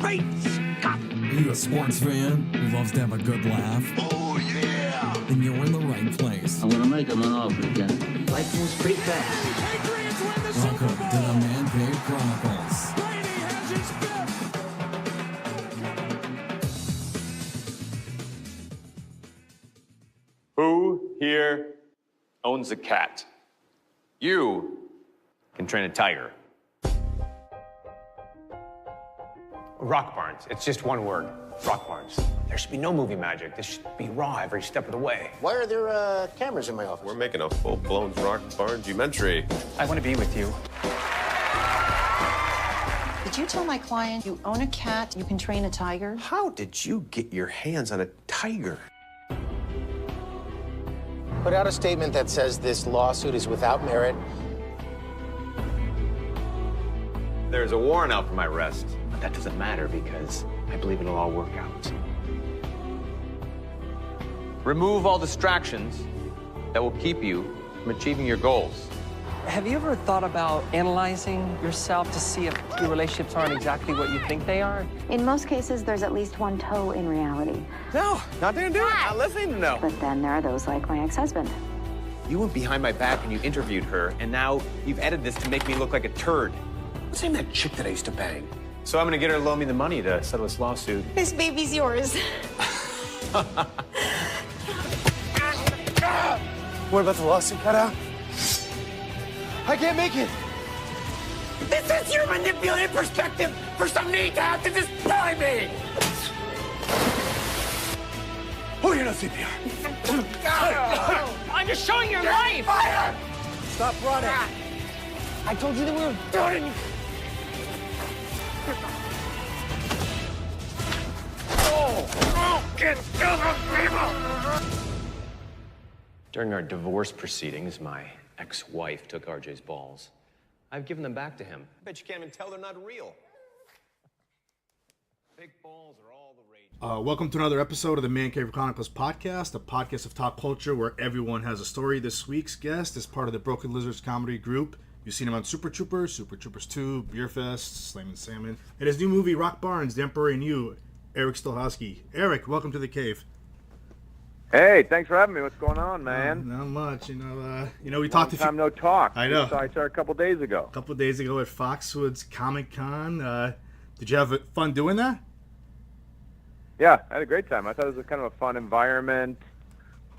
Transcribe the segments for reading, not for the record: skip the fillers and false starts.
face, cop. Are you a sports fan who loves to have a good laugh? Oh, yeah. Then you're in the right place. I'm gonna make him an offer again. Life moves pretty fast. Patriots win the Welcome Super Bowl. to the Man Cave Chronicles. Brady has his fifth. Who here owns a cat? You can train a tiger. RockBarnes. It's just one word. RockBarnes. There should be no movie magic. This should be raw every step of the way. Why are there cameras in my office? We're making a full-blown RockBarnes documentary. I want to be with you. Did you tell my client you own a cat, you can train a tiger? How did you get your hands on a tiger? Put out a statement that says this lawsuit is without merit. There's a warrant out for my arrest. But that doesn't matter because I believe it'll all work out. Remove all distractions that will keep you from achieving your goals. Have you ever thought about analyzing yourself to see if your relationships aren't exactly what you think they are? In most cases, there's at least one toe in reality. No, not gonna do it. Not listening to no. But then there are those like my ex-husband. You went behind my back and you interviewed her, and now you've edited this to make me look like a turd. What's the name of that chick that I used to bang? So I'm gonna get her to loan me the money to settle this lawsuit. This baby's yours. What about the lawsuit cut out? I can't make it. This is your manipulative perspective for some need to have to destroy me! Oh, you're not CPR. I'm just showing your life! Fire! Stop running. I told you that we were done. Get to the people! During our divorce proceedings, my ex-wife took RJ's balls. I've given them back to him. I bet you can't even tell they're not real. Big balls are all the rage. Welcome to another episode of the Man Cave Chronicles podcast, a podcast of top culture where everyone has a story. This week's guest is part of the Broken Lizards comedy group. You've seen him on Super Troopers, Super Troopers 2, Beer Fest, Slam and Salmon, and his new movie RockBarnes The Emperor and You, Erik Stolhanske. Erik, welcome to the cave. Hey, thanks for having me. What's going on, man? Not much, we talked Long time no talk. I know. I saw a couple days ago. A couple of days ago at Foxwoods Comicon. Did you have fun doing that? Yeah, I had a great time. I thought it was kind of a fun environment.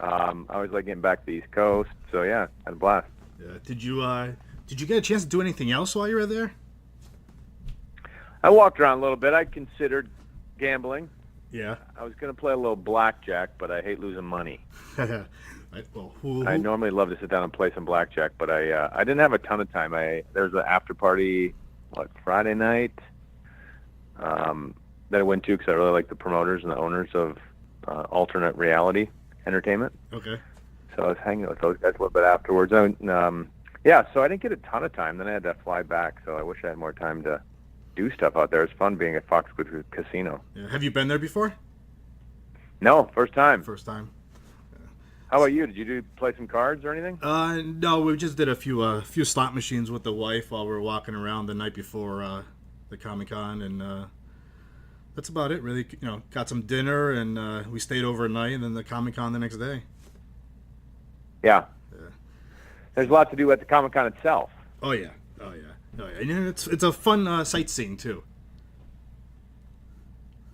I always like getting back to the East Coast, so yeah, had a blast. Yeah. Did you get a chance to do anything else while you were there? I walked around a little bit. I considered gambling. Yeah. I was going to play a little blackjack, but I hate losing money. I normally love to sit down and play some blackjack, but I didn't have a ton of time. There was an after party, Friday night, that I went to because I really like the promoters and the owners of alternate reality entertainment. Okay. So I was hanging with those guys a little bit afterwards. So I didn't get a ton of time. Then I had to fly back, so I wish I had more time to do stuff out there. It's fun being at Foxwoods Casino. Yeah. Have you been there before? No, first time. First time. How about you? Did you play some cards or anything? No, we just did a few slot machines with the wife while we were walking around the night before the Comic-Con, and that's about it. Really, got some dinner and we stayed overnight, and then the Comic-Con the next day. Yeah. There's a lot to do at the Comic-Con itself. Oh yeah. And it's a fun sightseeing too.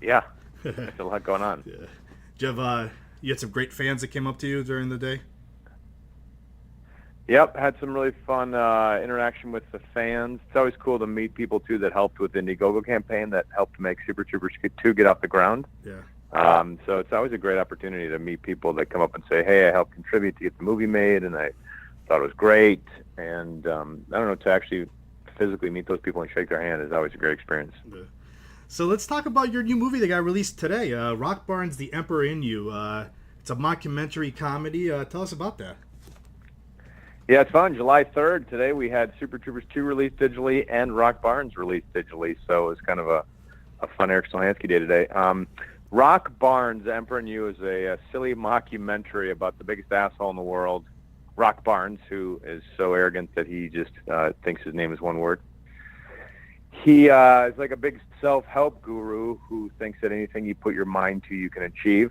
Yeah. There's a lot going on. Yeah. Did you had some great fans that came up to you during the day? Yep, had some really fun interaction with the fans. It's always cool to meet people too that helped with the Indiegogo campaign that helped make Super Troopers 2 get off the ground. Yeah. So it's always a great opportunity to meet people that come up and say, hey, I helped contribute to get the movie made, and I thought it was great. And I don't know, to actually physically meet those people and shake their hand is always a great experience. Yeah. So let's talk about your new movie that got released today, RockBarnes The Emperor and You. It's a mockumentary comedy. Tell us about that. Yeah, it's fun. July 3rd, today we had Super Troopers 2 released digitally and RockBarnes released digitally, so it was kind of a fun Erik Stolhanske day today. RockBarnes The Emperor and You is a silly mockumentary about the biggest asshole in the world, RockBarnes, who is so arrogant that he just thinks his name is one word. He is like a big self-help guru who thinks that anything you put your mind to, you can achieve,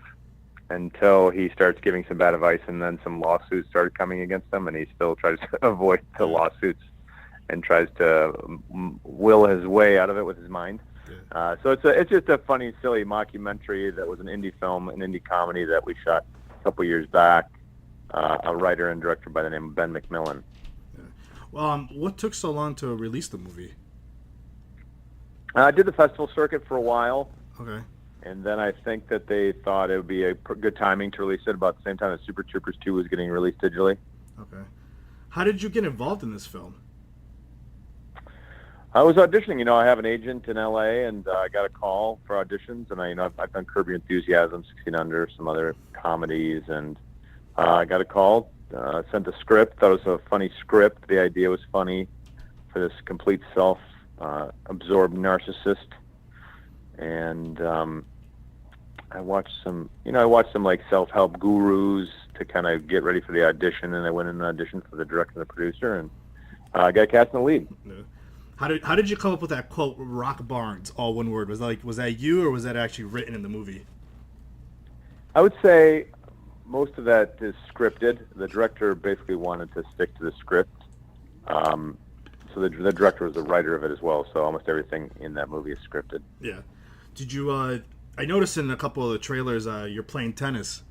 until he starts giving some bad advice, and then some lawsuits started coming against him, and he still tries to avoid the lawsuits and tries to will his way out of it with his mind. So it's just a funny, silly mockumentary that was an indie film, an indie comedy that we shot a couple years back. A writer and director by the name of Ben McMillan. Yeah. Well, what took so long to release the movie? I did the festival circuit for a while. Okay. And then I think that they thought it would be a good timing to release it about the same time as Super Troopers 2 was getting released digitally. Okay. How did you get involved in this film? I was auditioning. I have an agent in LA, and I got a call for auditions. And I've done Curb Your Enthusiasm, 16 Under, some other comedies, and I got a call, sent a script. Thought it was a funny script. The idea was funny for this complete self-absorbed narcissist. And I watched some like self-help gurus to kind of get ready for the audition, and I went in and auditioned for the director and the producer, and I got cast in the lead. Yeah. How did you come up with that quote, "RockBarnes," all one word? Was that you, or was that actually written in the movie? I would say most of that is scripted. The director basically wanted to stick to the script. So the director was the writer of it as well. So almost everything in that movie is scripted. Yeah. Did you? I noticed in a couple of the trailers you're playing tennis.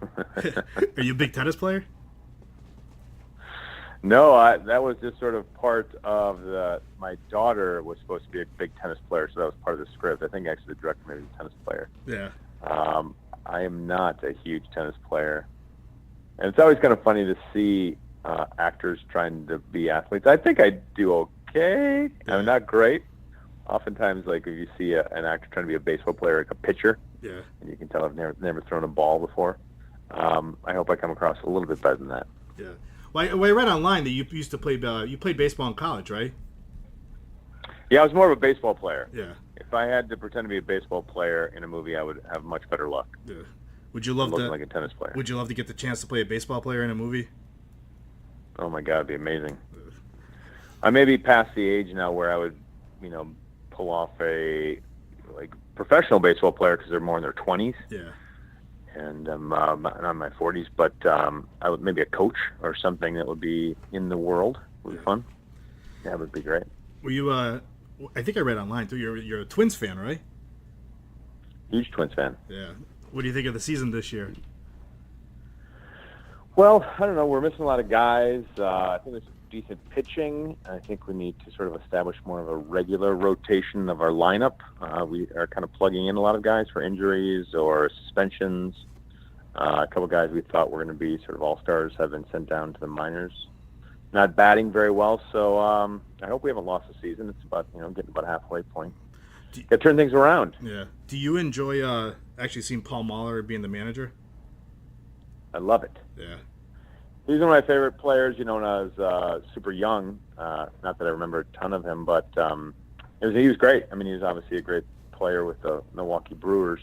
Are you a big tennis player? No, that was just sort of part of my daughter was supposed to be a big tennis player, so that was part of the script. I think actually the director maybe was a tennis player. Yeah. I am not a huge tennis player. And it's always kind of funny to see actors trying to be athletes. I think I do okay. Yeah. I'm not great. Oftentimes, like if you see an actor trying to be a baseball player, like a pitcher, yeah, and you can tell I've never thrown a ball before. I hope I come across a little bit better than that. Yeah. Well, I read online that you used to play. You played baseball in college, right? Yeah, I was more of a baseball player. Yeah. If I had to pretend to be a baseball player in a movie, I would have much better luck. Yeah. Would you love looking to like a tennis player? Would you love to get the chance to play a baseball player in a movie? Oh my God, it'd be amazing. I may be past the age now where I would, pull off a professional baseball player because they're more in their 20s. Yeah. And I'm not in my 40s, but I would maybe a coach or something that would be in the world would be fun. Yeah, it would be great. Were you? I think I read online too. You're a Twins fan, right? Huge Twins fan. Yeah. What do you think of the season this year? Well, I don't know. We're missing a lot of guys. I think there's decent pitching. I think we need to sort of establish more of a regular rotation of our lineup. We are kind of plugging in a lot of guys for injuries or suspensions. A couple of guys we thought were going to be sort of all-stars have been sent down to the minors. Not batting very well, so I hope we haven't lost the season. It's about getting about halfway point. Got to turn things around. Yeah. Do you enjoy actually seeing Paul Mahler being the manager? I love it. Yeah. He's one of my favorite players, when I was super young. Not that I remember a ton of him, but he was great. I mean, he was obviously a great player with the Milwaukee Brewers.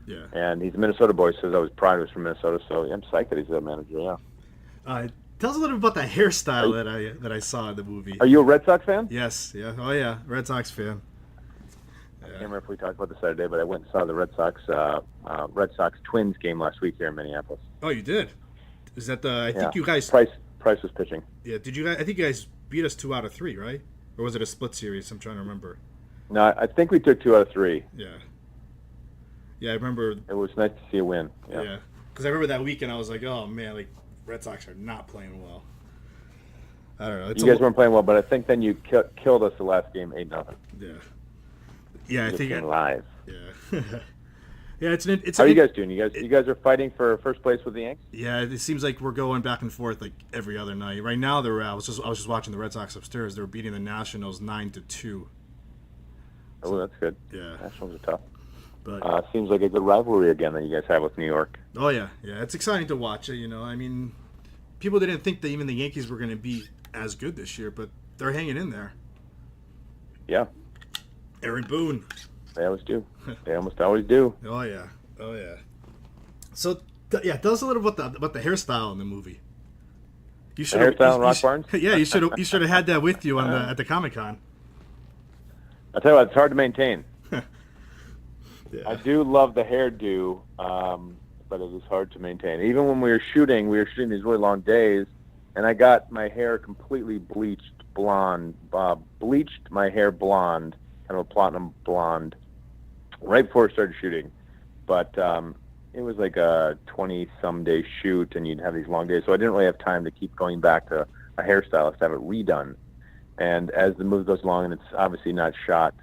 Yeah. And he's a Minnesota boy, so I was proud he was from Minnesota. So I'm psyched that he's a manager. Yeah. Tell us a little bit about the hairstyle that I saw in the movie. Are you a Red Sox fan? Yes. Yeah. Oh yeah, Red Sox fan. I can't remember if we talked about this the other day, but I went and saw the Red Sox Twins game last week here in Minneapolis. Oh, you did? Is that the? I think you guys. Price was pitching. Yeah. Did you guys? I think you guys beat us 2 out of 3, right? Or was it a split series? I'm trying to remember. No, I think we took 2 out of 3. Yeah. Yeah, I remember. It was nice to see a win. Yeah. Because I remember that weekend, I was like, oh man, Red Sox are not playing well. I don't know. You guys weren't playing well, but I think then you killed us the last game 8-0. Yeah. Yeah, I think live. Yeah. Yeah, it's. How are you guys doing? You guys are fighting for first place with the Yanks? Yeah, it seems like we're going back and forth like every other night. Right now, I was just watching the Red Sox upstairs. They're beating the Nationals 9-2. Oh, that's good. Yeah, Nationals are tough. But seems like a good rivalry again that you guys have with New York. Oh yeah, it's exciting to watch it. I mean, people didn't think that even the Yankees were going to be as good this year, but they're hanging in there. Yeah. Aaron Boone. They always do. They almost always do. Oh yeah. So tell us a little about the hairstyle in the movie. You should hairstyle in RockBarnes? Yeah, you should have had that with you at the Comicon. I'll tell you what, it's hard to maintain. Yeah. I do love the hairdo, but it was hard to maintain. Even when we were shooting these really long days, and I got my hair completely bleached blonde, bleached my hair blonde, kind of a platinum blonde, right before I started shooting. But it was like a 20-some day shoot, and you'd have these long days, so I didn't really have time to keep going back to a hairstylist to have it redone. And as the movie goes along, and it's obviously not shot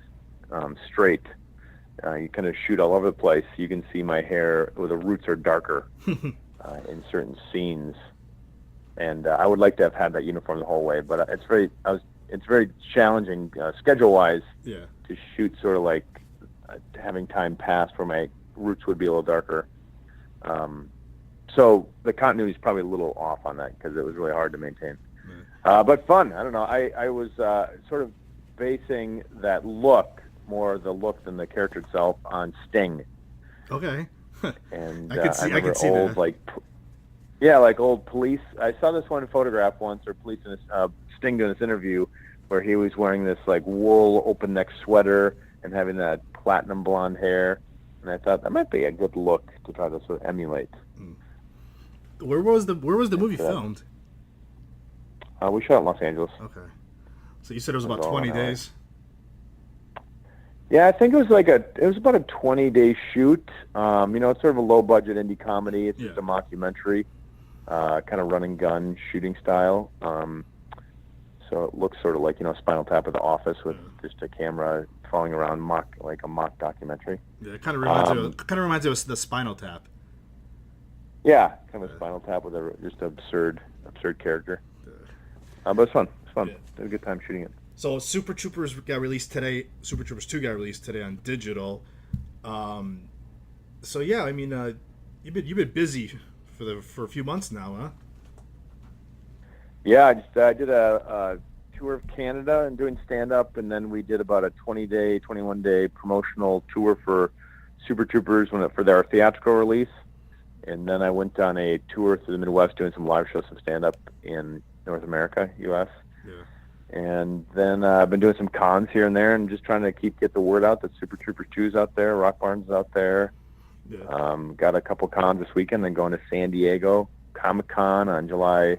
straight, you kind of shoot all over the place. You can see my hair, where the roots are darker in certain scenes. And I would like to have had that uniform the whole way, but it's very challenging schedule-wise to shoot sort of like having time pass where my roots would be a little darker. So the continuity is probably a little off on that because it was really hard to maintain. But fun. I don't know. I was sort of basing that look, more the look than the character itself, on Sting. Okay. And I could see old, that. Like old police. I saw this one photograph once, or police in this, Sting doing this interview where he was wearing this like wool open neck sweater and having that platinum blonde hair. And I thought that might be a good look to try to sort of emulate. Where was the movie filmed? We shot in Los Angeles. Okay. So you said it was about 20 days? Yeah, I think it was about a 20-day shoot. It's sort of a low-budget indie comedy. It's just a mockumentary, kind of run-and-gun shooting style. So it looks sort of like, Spinal Tap of The Office with just a camera following around, like a mock documentary. Yeah, it kind of reminds me of the Spinal Tap. Yeah, kind of a Spinal Tap with just absurd character. But it's fun. It's fun. Yeah. Had a good time shooting it. So Super Troopers got released today. Super Troopers 2 got released today on digital. So yeah, I mean, you've been busy for a few months now, huh? Yeah, I did a tour of Canada and doing stand-up, and then we did about a 21-day promotional tour for Super Troopers for their theatrical release. And then I went on a tour through the Midwest doing some live shows, some stand-up in North America, U.S. Yeah. And then I've been doing some cons here and there and just trying to get the word out that Super Troopers 2 is out there, RockBarnes is out there. Yeah. Got a couple cons this weekend, then going to San Diego Comicon on July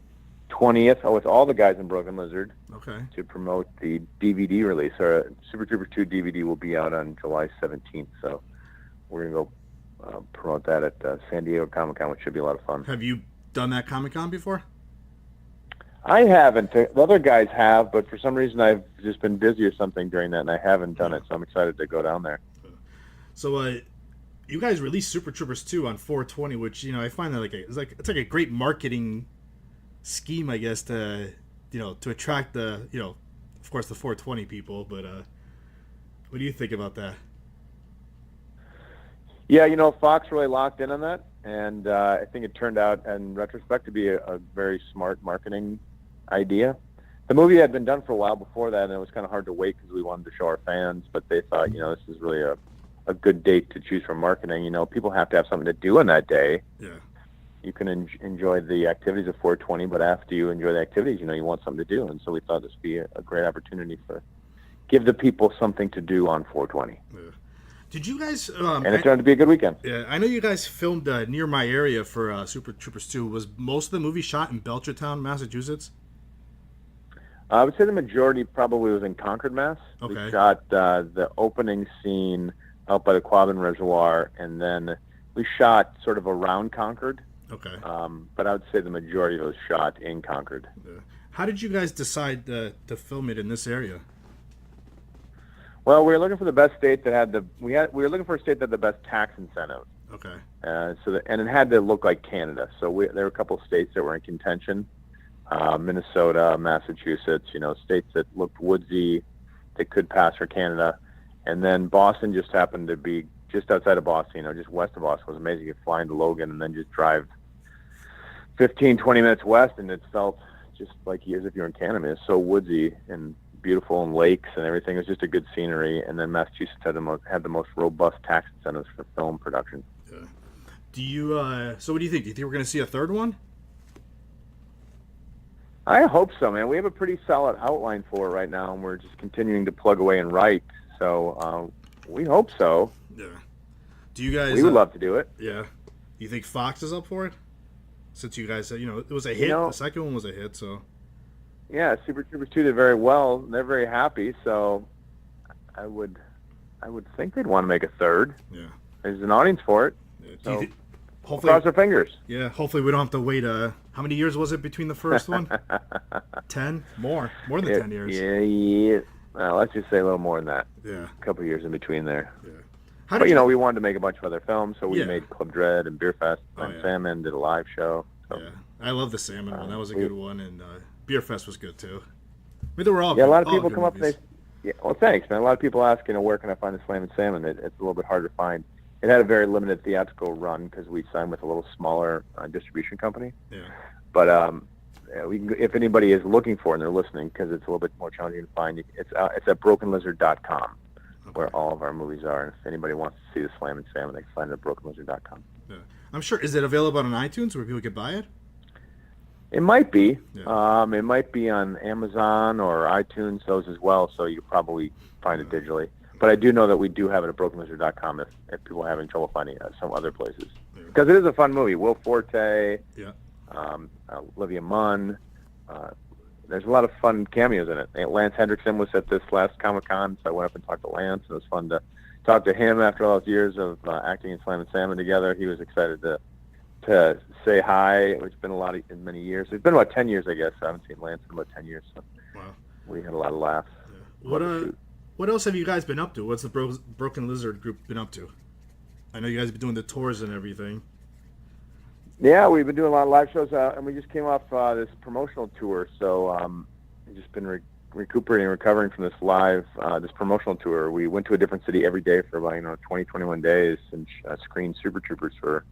20th with all the guys in Broken Lizard. Okay. To promote the DVD release. Our Super Troopers 2 DVD will be out on July 17th, so we're going to go promote that at San Diego Comic-Con, which should be a lot of fun. Have you done that Comic-Con before? I haven't. The other guys have, but for some reason I've just been busy or something during that, and I haven't done it, so I'm excited to go down there. So you guys released Super Troopers 2 on 420, which, I find that it's like a great marketing scheme, I guess, to attract the, of course, the 420 people, but what do you think about that? Yeah, Fox really locked in on that, and I think it turned out, in retrospect, to be a very smart marketing idea. The movie had been done for a while before that, and it was kind of hard to wait because we wanted to show our fans, but they thought, this is really a good date to choose for marketing. People have to have something to do on that day. Yeah. You can enjoy the activities of 420, but after you enjoy the activities, you want something to do, and so we thought this would be a great opportunity for give the people something to do on 420. Yeah. Did you guys... and it turned out to be a good weekend. Yeah, I know you guys filmed near my area for Super Troopers 2. Was most of the movie shot in Belchertown, Massachusetts? I would say the majority probably was in Concord, Mass. Okay. We shot the opening scene out by the Quabbin Reservoir, and then we shot sort of around Concord. Okay. But I would say the majority was shot in Concord. How did you guys decide to film it in this area? Well, we were looking for the best state that had we were looking for a state that had the best tax incentive. Okay. And it had to look like Canada. So there were a couple of states that were in contention: Minnesota, Massachusetts. States that looked woodsy, that could pass for Canada. And then Boston just happened to be just outside of Boston. Just west of Boston. It was amazing. You could fly into Logan and then just drive 15, 20 minutes west, and it felt just like as if you're in Canada. It's so woodsy and beautiful, and lakes and everything. It was just a good scenery. And then Massachusetts had the most robust tax incentives for film production. Yeah. Do you? So what do you think? Do you think we're going to see a third one? I hope so, man. We have a pretty solid outline for it right now, and we're just continuing to plug away and write. So we hope so. Yeah. Do you guys? We would love to do it. Yeah. You think Fox is up for it? Since you guys said, it was a hit. The second one was a hit, so. Yeah, Super Troopers 2 did very well. They're very happy, so I would think they'd want to make a third. Yeah. There's an audience for it. Yeah. So hopefully, cross our fingers. Yeah, hopefully we don't have to wait. How many years was it between the first one? 10? More than 10 years. Yeah. Let's just say a little more than that. Yeah. A couple of years in between there. Yeah. But, we wanted to make a bunch of other films, so we made Club Dread and Beer Fest and Salmon, did a live show. So. Yeah. I love the Salmon one. That was a good one, and Beer Fest was good, too. I mean, they were all a lot of all people good come up and movies. well, thanks, man. A lot of people ask, where can I find the Slam and Salmon? It's a little bit hard to find. It had a very limited theatrical run because we signed with a little smaller distribution company. Yeah. But if anybody is looking for it and they're listening, because it's a little bit more challenging to find, it's at brokenlizard.com, where all of our movies are. And if anybody wants to see the Slam and Salmon, they can find it at brokenlizard.com. Yeah. I'm sure. Is it available on iTunes where people could buy it? It might be. Yeah. It might be on Amazon or iTunes, those as well, so you could probably find it digitally. But I do know that we do have it at brokenlizard.com if people are having trouble finding it at some other places. Because it is a fun movie. Will Forte, Olivia Munn. There's a lot of fun cameos in it. Lance Hendrickson was at this last Comic-Con, so I went up and talked to Lance. It was fun to talk to him after all those years of acting in Slam and Salmon together. He was excited to say hi. It's been many years. It's been about 10 years, I guess. I haven't seen Lance in about 10 years. So wow. We had a lot of laughs. Yeah. What else have you guys been up to? What's the Broken Lizard group been up to? I know you guys have been doing the tours and everything. Yeah, we've been doing a lot of live shows, and we just came off this promotional tour. So we've just been recovering from this this promotional tour. We went to a different city every day for about 20, 21 days and screened Super Troopers for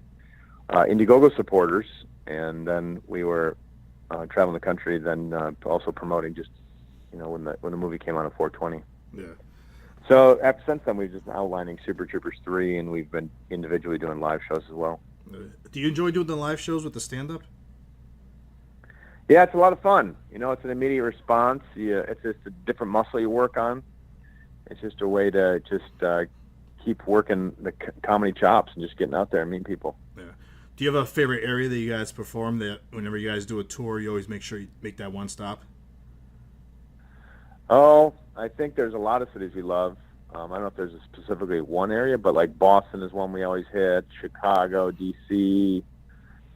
Indiegogo supporters, and then we were traveling the country, then also promoting just when the movie came out at 420. Yeah. So since then, we've just been outlining Super Troopers 3, and we've been individually doing live shows as well. Do you enjoy doing the live shows with the stand-up? Yeah, it's a lot of fun. It's an immediate response. It's just a different muscle you work on. It's just a way to just keep working the comedy chops and just getting out there and meeting people. Yeah. Do you have a favorite area that you guys perform that whenever you guys do a tour, you always make sure you make that one stop? Oh, I think there's a lot of cities we love. I don't know if there's specifically one area, but like Boston is one we always hit, Chicago, D.C.,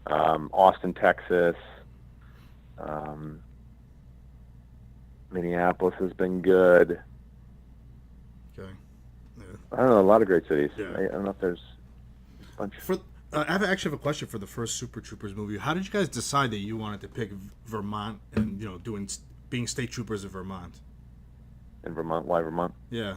Austin, Texas, Minneapolis has been good. Okay. Yeah. I don't know, a lot of great cities. Yeah. I don't know if there's a bunch. I actually have a question for the first Super Troopers movie. How did you guys decide that you wanted to pick Vermont and being state troopers of Vermont? In Vermont? Why Vermont? Yeah.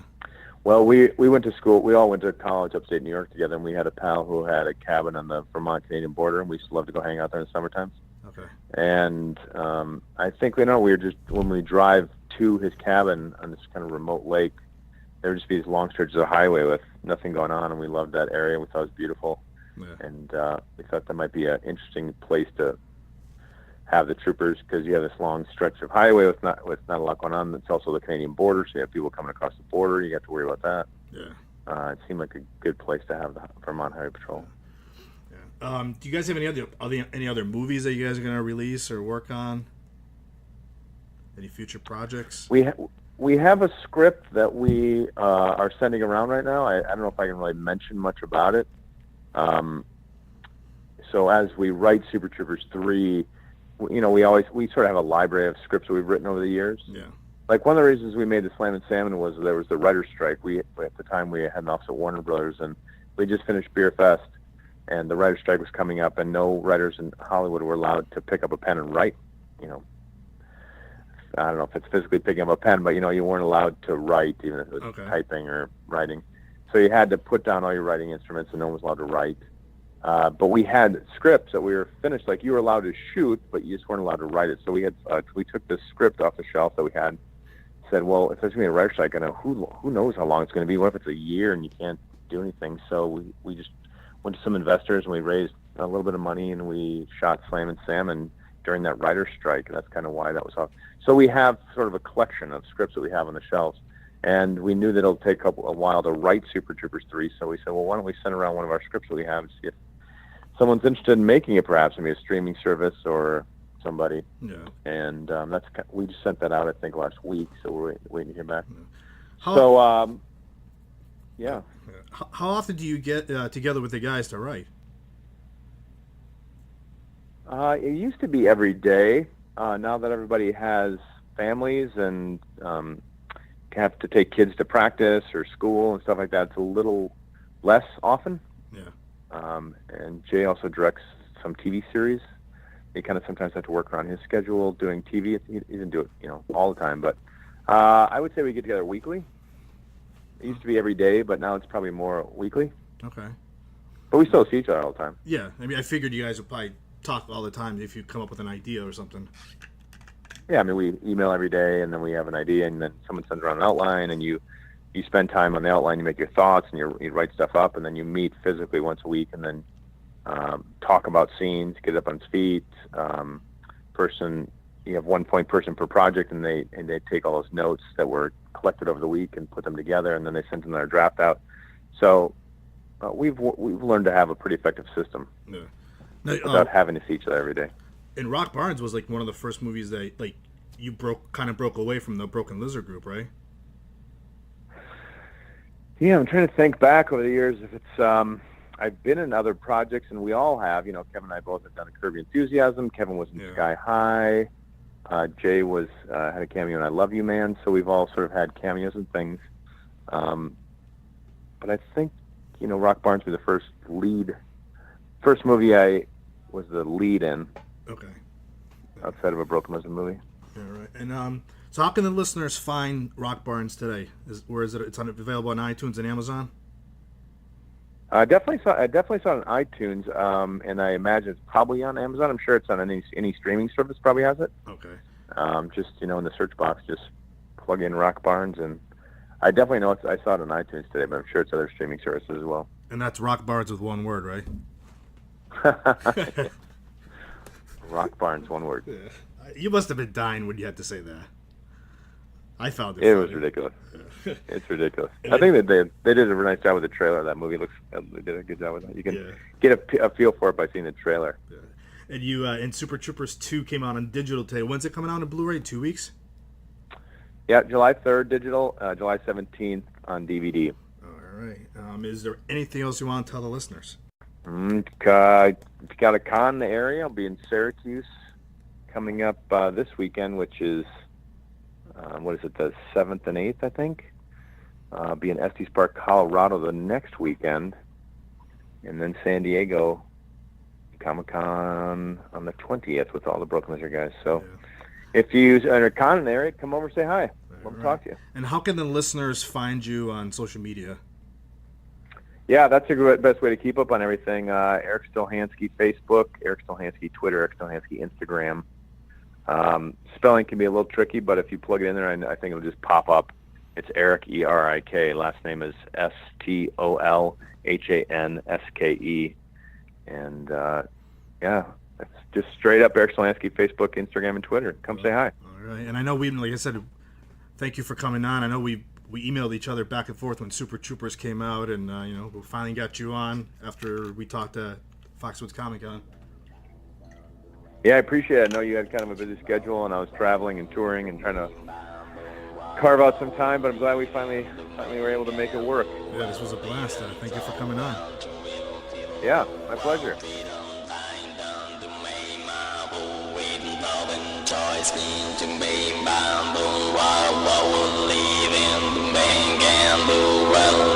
Well, we went to school. We all went to college upstate New York together, and we had a pal who had a cabin on the Vermont-Canadian border, and we used to love to go hang out there in the summertime. Okay. And I think we were just, when we drive to his cabin on this kind of remote lake, there would just be these long stretches of highway with nothing going on, and we loved that area. We thought it was beautiful. Yeah. And we thought that might be an interesting place to have the troopers, because you have this long stretch of highway with not a lot going on. It's also the Canadian border, so you have people coming across the border. You have to worry about that. Yeah. It seemed like a good place to have the Vermont Highway Patrol. Yeah. Do you guys have any other movies that you guys are going to release or work on? Any future projects? We have a script that we are sending around right now. I don't know if I can really mention much about it. So as we write Super Troopers 3, we sort of have a library of scripts that we've written over the years. Yeah. Like one of the reasons we made the Slam and Salmon was there was the writer's strike. At the time we had an office at Warner Brothers, and we just finished Beer Fest, and the writer's strike was coming up, and no writers in Hollywood were allowed to pick up a pen and write. I don't know if it's physically picking up a pen, but you weren't allowed to write, even if it was typing or writing. So you had to put down all your writing instruments, and no one was allowed to write. But we had scripts that we were finished. Like, you were allowed to shoot, but you just weren't allowed to write it. So we took this script off the shelf that we had, said, well, if there's going to be a writer's strike, who knows how long it's going to be? What if it's a year and you can't do anything? So we just went to some investors, and we raised a little bit of money, and we shot Slam and Salmon during that writer's strike. And that's kind of why that was off. So we have sort of a collection of scripts that we have on the shelves. And we knew that it'll take a while to write Super Troopers 3, so we said, well, why don't we send around one of our scripts that we have and see if someone's interested in making it, perhaps, maybe a streaming service or somebody. Yeah. And we just sent that out, I think, last week, so we're waiting to hear back. Yeah. How often do you get together with the guys to write? It used to be every day. Now that everybody has families and have to take kids to practice or school and stuff like that, it's a little less often. Yeah. And Jay also directs some TV series. He kind of sometimes have to work around his schedule doing TV. He doesn't do it, all the time. But I would say we get together weekly. It used to be every day, but now it's probably more weekly. Okay. But we still see each other all the time. Yeah. I mean, I figured you guys would probably talk all the time if you come up with an idea or something. Yeah, I mean, we email every day, and then we have an idea, and then someone sends around an outline, and you spend time on the outline, you make your thoughts, and you write stuff up, and then you meet physically once a week, and then talk about scenes, get it up on its feet. You have one point person per project, and they take all those notes that were collected over the week and put them together, and then they send another draft out. So we've learned to have a pretty effective system without having to see each other every day. And RockBarnes was like one of the first movies that you broke away from the Broken Lizard group, right? Yeah, I'm trying to think back over the years if it's I've been in other projects, and we all have. Kevin and I both have done a Curb Your Enthusiasm. Kevin was in Sky High. Jay had a cameo in I Love You Man, so we've all sort of had cameos and things. But I think, RockBarnes was the first movie I was the lead in. Okay. Outside of a Broken Lizard movie. Yeah, right. And so how can the listeners find RockBarnes today? It's available on iTunes and Amazon? I definitely saw it on iTunes, and I imagine it's probably on Amazon. I'm sure it's on any streaming service probably has it. Okay. Just in the search box, just plug in RockBarnes, and I definitely know I saw it on iTunes today, but I'm sure it's other streaming services as well. And that's RockBarnes with one word, right? RockBarnes, one word. Yeah. You must have been dying when you had to say that. I found it. It was ridiculous. It's ridiculous. I think that they did a really nice job with the trailer. That movie they did a good job with that. You can get a feel for it by seeing the trailer. Yeah. And you and Super Troopers 2 came out on digital today. When's it coming out on Blu-ray? 2 weeks? Yeah, July 3rd digital, July 17th on DVD. All right. Is there anything else you want to tell the listeners? Got a con in the area. I'll be in Syracuse coming up this weekend, which is the 7th and 8th, I think. I'll be in Estes Park, Colorado the next weekend, and then San Diego Comicon on the 20th with all the Broken Lizard guys. So if you are a con in the area, come over and say hi. Love to talk to you. And how can the listeners find you on social media? Yeah, that's the best way to keep up on everything. Erik Stolhanske Facebook, Erik Stolhanske Twitter, Erik Stolhanske Instagram. Spelling can be a little tricky, but if you plug it in there, I think it'll just pop up. It's Erik, E-R-I-K. Last name is Stolhanske. And, it's just straight up Erik Stolhanske Facebook, Instagram, and Twitter. Come say hi. All right. And I know like I said, thank you for coming on. I know we emailed each other back and forth when Super Troopers came out, and we finally got you on after we talked at Foxwoods Comicon. Yeah, I appreciate it. I know you had kind of a busy schedule, and I was traveling and touring and trying to carve out some time, but I'm glad we finally were able to make it work. Yeah, this was a blast. Thank you for coming on. Yeah, my pleasure. Choice mean to me, bamboo, while leaving the bank and the well.